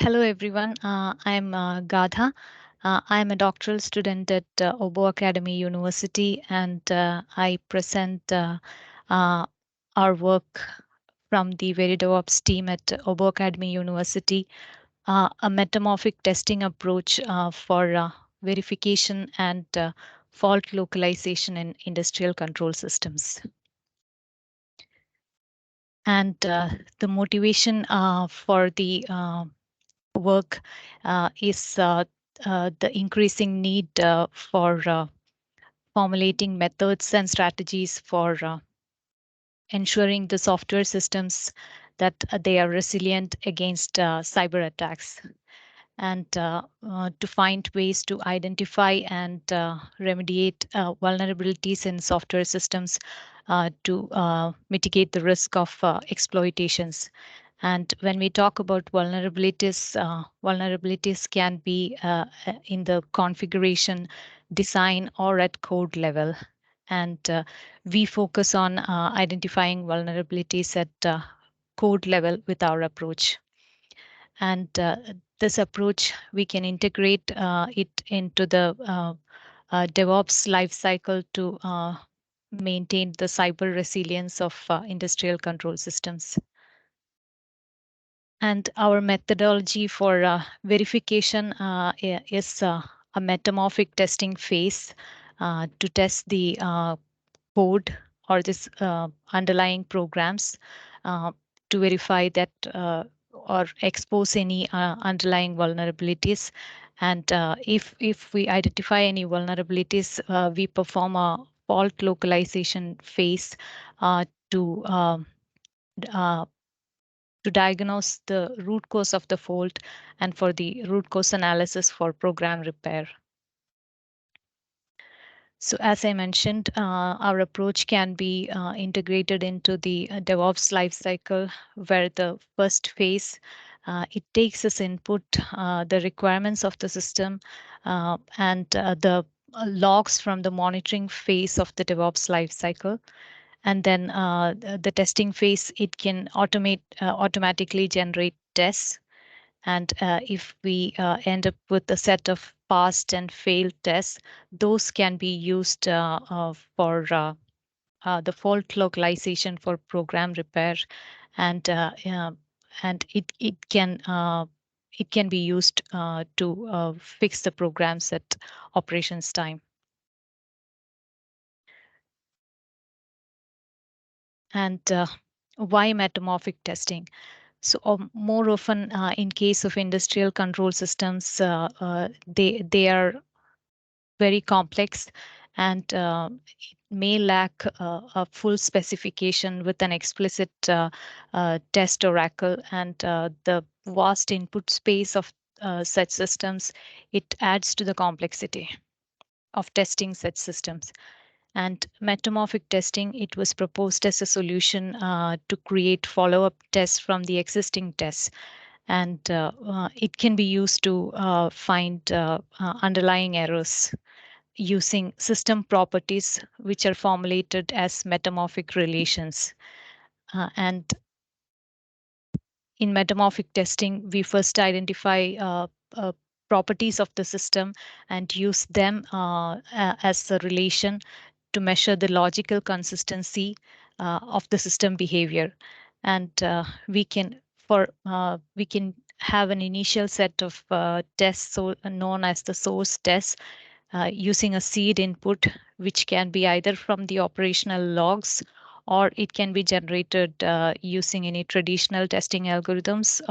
Hello, everyone. I'm Gaadha. I'm a doctoral student at Obo Academy University, and I present uh, our work from the VeriDevOps team at Obo Academy University, a metamorphic testing approach for verification and fault localization in industrial control systems. And the motivation for the work is the increasing need for formulating methods and strategies for ensuring the software systems that they are resilient against cyber attacks, and to find ways to identify and remediate vulnerabilities in software systems to mitigate the risk of exploitations. And when we talk about vulnerabilities can be in the configuration, design, or at code level. And we focus on identifying vulnerabilities at code level with our approach. And this approach, we can integrate it into the DevOps lifecycle to maintain the cyber resilience of industrial control systems. And our methodology for verification is a metamorphic testing phase to test the code or this underlying programs to verify that or expose any underlying vulnerabilities. And if we identify any vulnerabilities, we perform a fault localization phase to uh, to diagnose the root cause of the fault and for the root cause analysis for program repair. So as I mentioned, our approach can be integrated into the DevOps lifecycle, where the first phase, it takes as input the requirements of the system and the logs from the monitoring phase of the DevOps lifecycle. And then the testing phase, it can automatically generate tests. And if we end up with a set of passed and failed tests, those can be used for the fault localization for program repair, and it can be used to fix the programs at operations time. And why metamorphic testing? So more often in case of industrial control systems, they are very complex, and it may lack a full specification with an explicit test oracle, and the vast input space of such systems, it adds to the complexity of testing such systems. And metamorphic testing, it was proposed as a solution to create follow-up tests from the existing tests. And it can be used to find underlying errors using system properties which are formulated as metamorphic relations. And in metamorphic testing, we first identify properties of the system and use them as a relation to measure the logical consistency of the system behavior. And we can have an initial set of tests, so known as the source tests, using a seed input, which can be either from the operational logs or it can be generated using any traditional testing algorithms,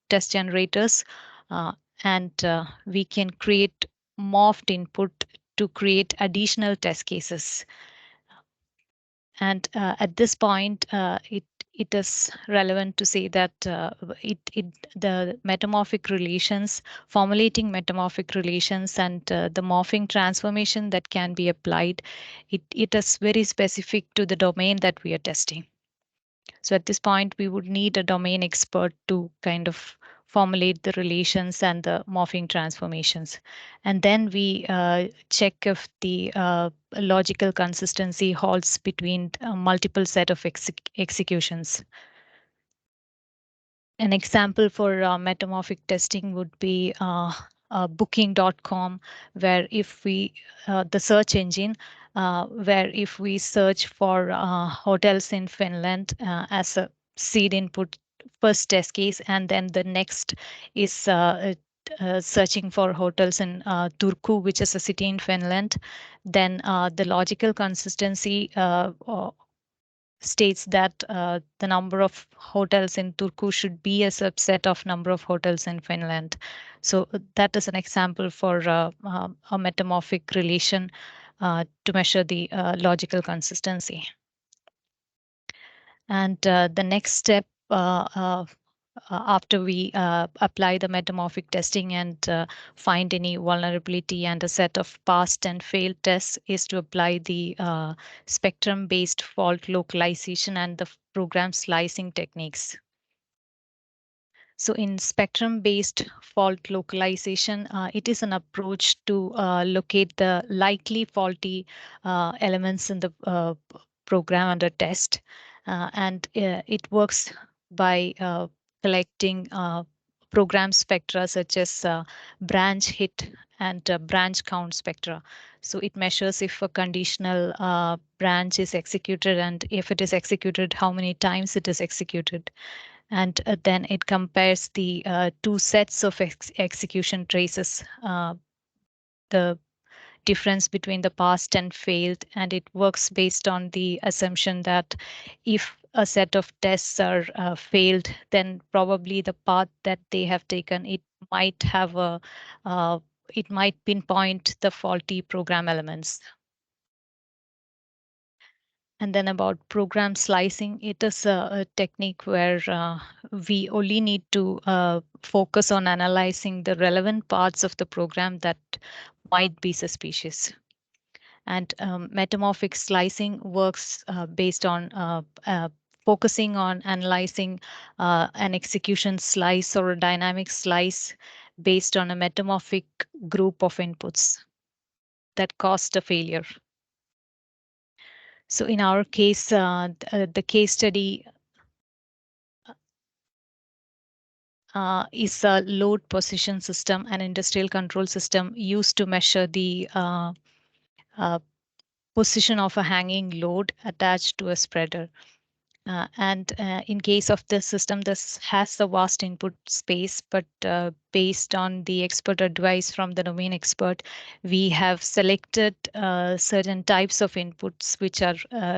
test generators, uh, and we can create morphed input to create additional test cases. And at this point, it is relevant to say that the metamorphic relations, formulating metamorphic relations, and the morphing transformation that can be applied, it is very specific to the domain that we are testing. So at this point, we would need a domain expert to kind of formulate the relations and the morphing transformations. And then we check if the logical consistency holds between a multiple set of executions. An example for metamorphic testing would be booking.com, where if we, the search engine, where if we search for hotels in Finland as a seed input, first test case, and then the next is searching for hotels in Turku, which is a city in Finland, then the logical consistency states that the number of hotels in Turku should be a subset of number of hotels in Finland. So that is an example for a metamorphic relation to measure the logical consistency. And the next step after we apply the metamorphic testing and find any vulnerability and a set of passed and failed tests is to apply the spectrum-based fault localization and the program slicing techniques. So in spectrum-based fault localization, it is an approach to locate the likely faulty elements in the program under test. And it works by collecting program spectra such as branch hit and branch count spectra. So it measures if a conditional branch is executed, and if it is executed, how many times it is executed. And then it compares the two sets of execution traces, the difference between the passed and failed, and it works based on the assumption that if a set of tests are failed, then probably the path that they have taken, might have a it might pinpoint the faulty program elements. And then about program slicing, it is a technique where we only need to focus on analyzing the relevant parts of the program that might be suspicious. And metamorphic slicing works based on focusing on analyzing an execution slice or a dynamic slice based on a metamorphic group of inputs that caused a failure. So in our case, the case study is a load position system, an industrial control system used to measure the uh, position of a hanging load attached to a spreader. And in case of this system, this has a vast input space, but based on the expert advice from the domain expert, we have selected certain types of inputs which are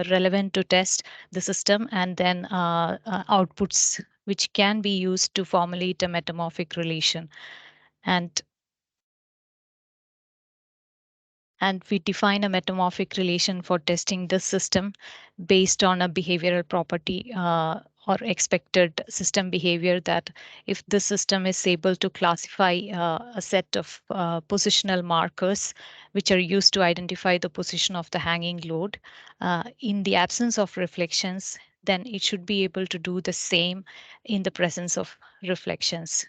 relevant to test the system, and then outputs which can be used to formulate a metamorphic relation. And we define a metamorphic relation for testing this system based on a behavioral property or expected system behavior, that if the system is able to classify a set of positional markers which are used to identify the position of the hanging load in the absence of reflections, then it should be able to do the same in the presence of reflections.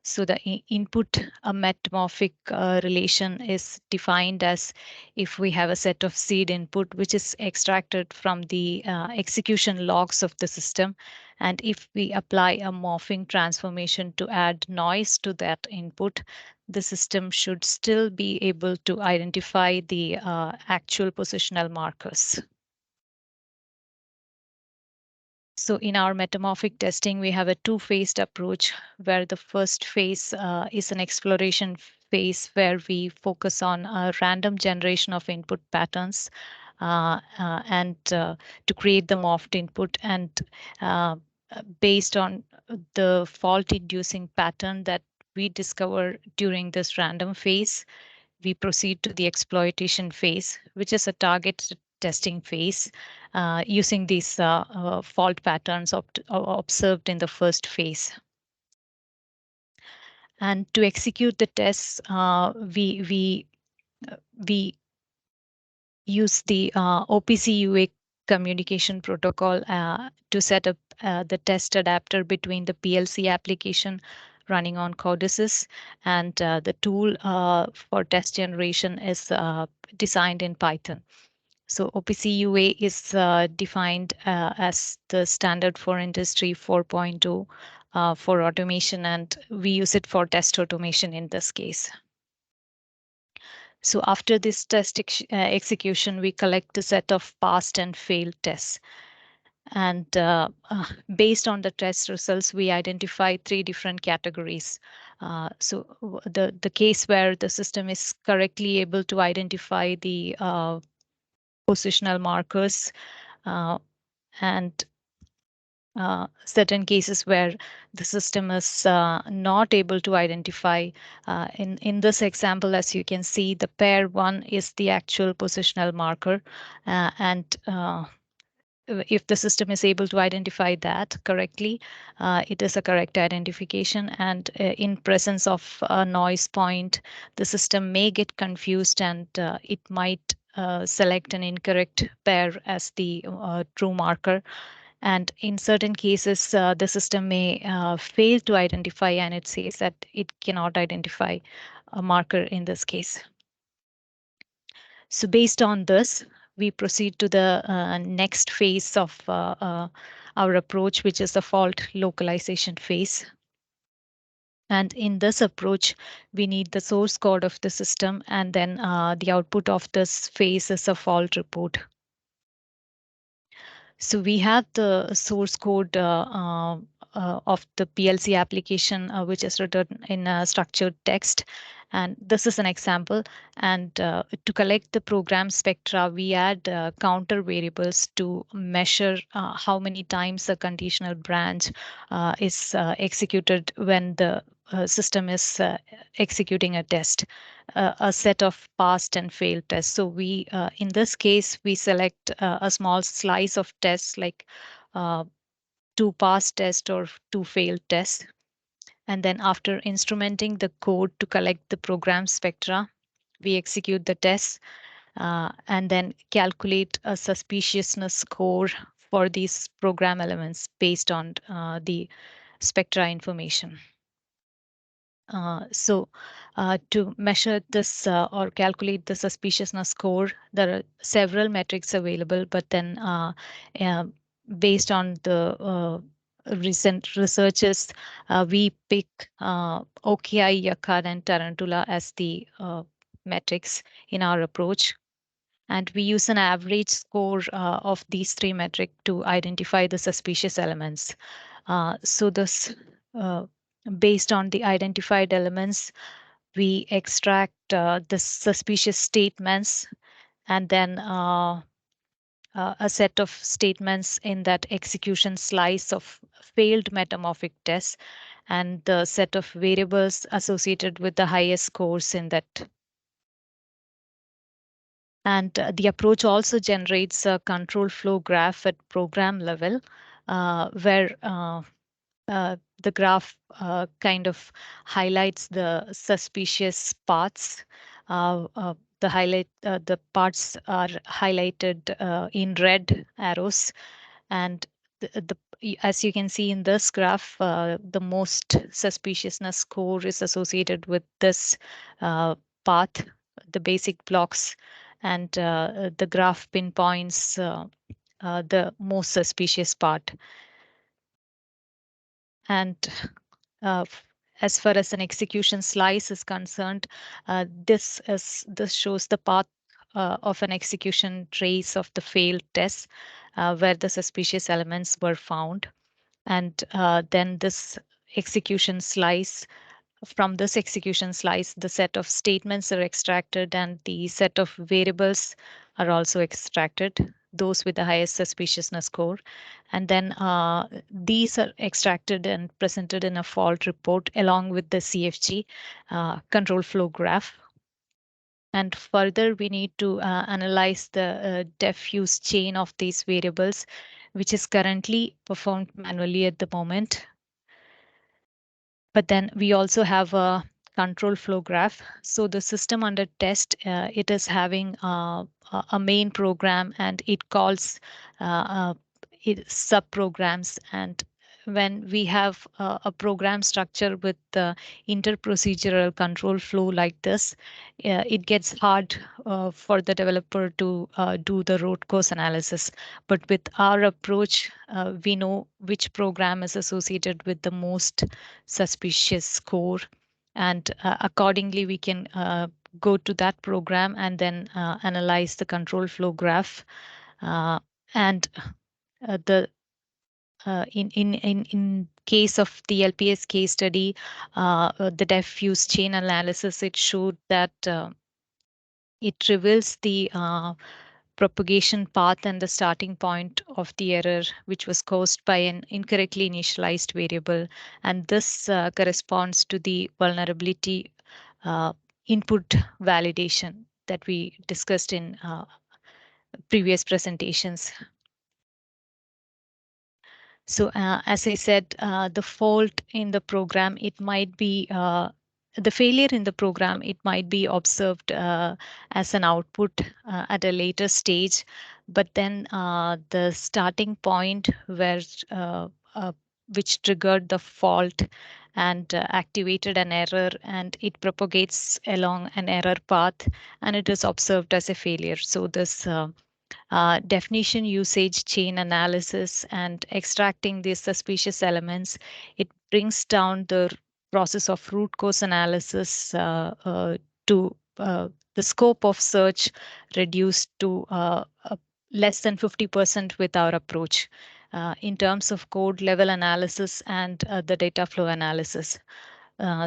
So the input metamorphic relation is defined as if we have a set of seed input which is extracted from the execution logs of the system, and if we apply a morphing transformation to add noise to that input, the system should still be able to identify the actual positional markers. So in our metamorphic testing, we have a two-phased approach where the first phase is an exploration phase where we focus on a random generation of input patterns and to create the morphed input, and based on the fault-inducing pattern that we discover during this random phase, we proceed to the exploitation phase, which is a target testing phase using these fault patterns observed in the first phase. And to execute the tests, we use the OPC UA communication protocol to set up the test adapter between the PLC application running on Codices, and the tool for test generation is designed in Python. So OPC UA is defined as the standard for Industry 4.0 for automation, and we use it for test automation in this case. So after this test execution, we collect a set of passed and failed tests. And based on the test results, we identify three different categories. The case where the system is correctly able to identify the positional markers, and certain cases where the system is not able to identify. In this example, as you can see, the pair 1 is the actual positional marker, and if the system is able to identify that correctly, it is a correct identification. And in presence of a noise point, the system may get confused, and it might select an incorrect pair as the true marker. And in certain cases, the system may fail to identify, and it says that it cannot identify a marker in this case. So based on this, we proceed to the next phase of our approach, which is the fault localization phase. And in this approach, we need the source code of the system, and then the output of this phase is a fault report. So we have the source code of the PLC application, which is written in structured text. And this is an example. And to collect the program spectra, we add counter variables to measure how many times a conditional branch is executed when the system is executing a test, a set of passed and failed tests. So we, in this case, we select a small slice of tests, like uh, 2 passed tests or 2 failed tests. And then after instrumenting the code to collect the program spectra, we execute the tests and then calculate a suspiciousness score for these program elements based on the spectra information. To measure this or calculate the suspiciousness score, there are several metrics available, but then uh, based on the recent researches, we pick OKI, Yakad, and Tarantula as the metrics in our approach. And we use an average score of these three metrics to identify the suspicious elements. So this, based on the identified elements, we extract the suspicious statements, and then a set of statements in that execution slice of failed metamorphic tests, and the set of variables associated with the highest scores in that. And the approach also generates a control flow graph at program level, where the graph kind of highlights the suspicious paths. The parts are highlighted in red arrows, and as you can see in this graph, the most suspiciousness score is associated with this path, the basic blocks, and the graph pinpoints the most suspicious part. And uh, as far as an execution slice is concerned, this shows the path of an execution trace of the failed test where the suspicious elements were found. And then this execution slice, from this execution slice, the set of statements are extracted, and the set of variables are also extracted, those with the highest suspiciousness score. And then these are extracted and presented in a fault report along with the CFG control flow graph. And further, we need to analyze the diffuse chain of these variables, which is currently performed manually at the moment. But then we also have a control flow graph. So the system under test, it is having a main program, and it calls uh, uh, subprograms, and when we have a program structure with the interprocedural control flow like this, it gets hard for the developer to do the root cause analysis. But with our approach, we know which program is associated with the most suspicious score, and accordingly, we can go to that program and then analyze the control flow graph. And the in case of the LPS case study, the diffuse chain analysis, it showed that it reveals the propagation path and the starting point of the error, which was caused by an incorrectly initialized variable. And this corresponds to the vulnerability input validation that we discussed in previous presentations. So, as I said, the fault in the program, it might be the failure in the program, it might be observed as an output at a later stage, but then the starting point where uh, which triggered the fault and activated an error, and it propagates along an error path, and it is observed as a failure. So this definition usage chain analysis and extracting these suspicious elements, it brings down the process of root cause analysis to the scope of search reduced to less than 50% with our approach in terms of code level analysis and the data flow analysis.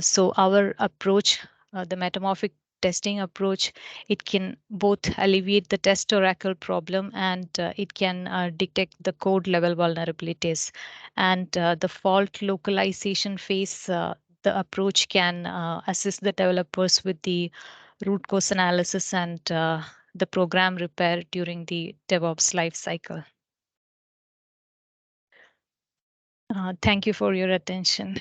So our approach, the metamorphic testing approach, it can both alleviate the test oracle problem, and it can detect the code level vulnerabilities. And the fault localization phase, the approach can assist the developers with the root cause analysis and the program repair during the DevOps lifecycle. Thank you for your attention.